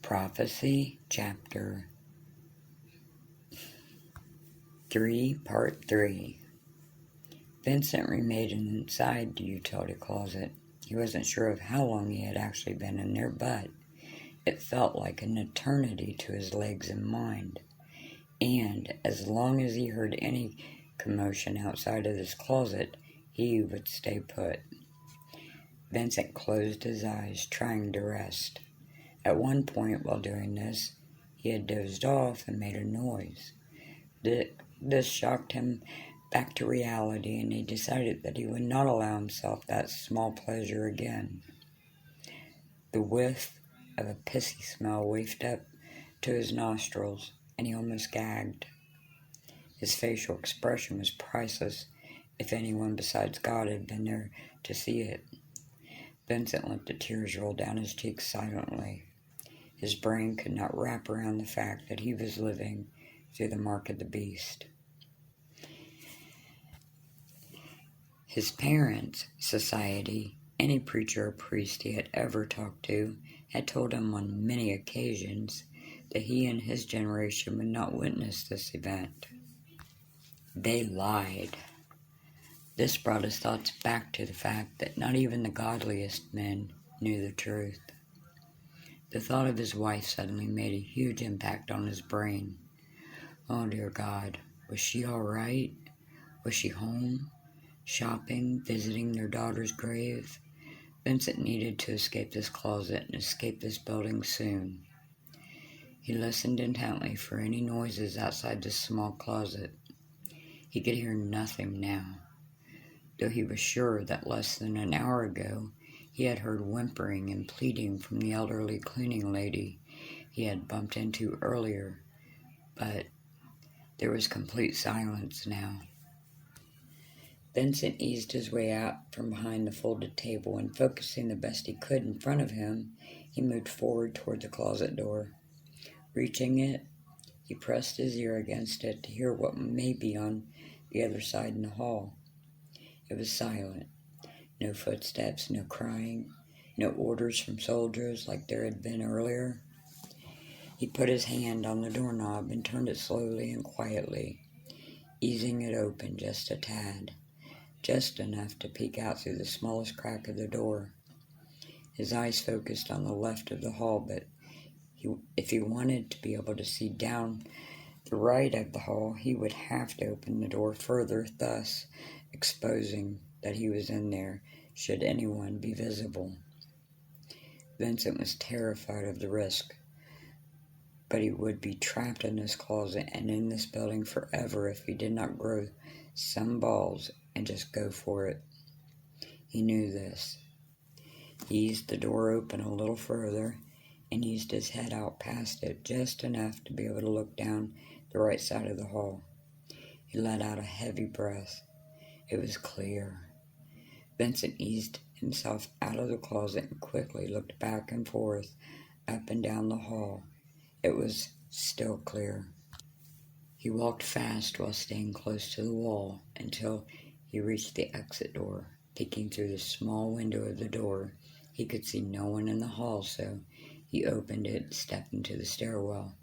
Prophecy, Chapter 3, Part 3. Vincent remained inside the utility closet. He wasn't sure of how long he had actually been in there, but it felt like an eternity to his legs and mind. And as long as he heard any commotion outside of this closet, he would stay put. Vincent closed his eyes, trying to rest. At one point while doing this, he had dozed off and made a noise. This shocked him back to reality, and he decided that he would not allow himself that small pleasure again. The whiff of a pissy smell wafted up to his nostrils, and he almost gagged. His facial expression was priceless if anyone besides God had been there to see it. Vincent let the tears roll down his cheeks silently. His brain could not wrap around the fact that he was living through the mark of the beast. His parents, society, any preacher or priest he had ever talked to had told him on many occasions that he and his generation would not witness this event. They lied. This brought his thoughts back to the fact that not even the godliest men knew the truth. The thought of his wife suddenly made a huge impact on his brain. Oh, dear God, was she all right? Was she home, shopping, visiting their daughter's grave? Vincent needed to escape this closet and escape this building soon. He listened intently for any noises outside this small closet. He could hear nothing now, though he was sure that less than an hour ago he had heard whimpering and pleading from the elderly cleaning lady he had bumped into earlier, but there was complete silence now. Vincent eased his way out from behind the folded table, and focusing the best he could in front of him, he moved forward toward the closet door. Reaching it, he pressed his ear against it to hear what may be on the other side in the hall. It was silent. No footsteps, no crying, no orders from soldiers like there had been earlier. He put his hand on the doorknob and turned it slowly and quietly, easing it open just a tad, just enough to peek out through the smallest crack of the door. His eyes focused on the left of the hall, but if he wanted to be able to see down the right of the hall, he would have to open the door further, thus exposing that he was in there should anyone be visible. Vincent was terrified of the risk, but he would be trapped in this closet and in this building forever if he did not grow some balls and just go for it. He knew this. He eased the door open a little further and eased his head out past it just enough to be able to look down the right side of the hall. He let out a heavy breath. It was clear. Vincent eased himself out of the closet and quickly looked back and forth, up and down the hall. It was still clear. He walked fast while staying close to the wall until he reached the exit door. Peeking through the small window of the door, he could see no one in the hall, so he opened it and stepped into the stairwell.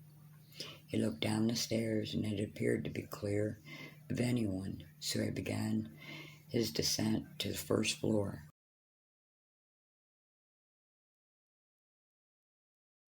He looked down the stairs, and it appeared to be clear of anyone, so he began his descent to the first floor.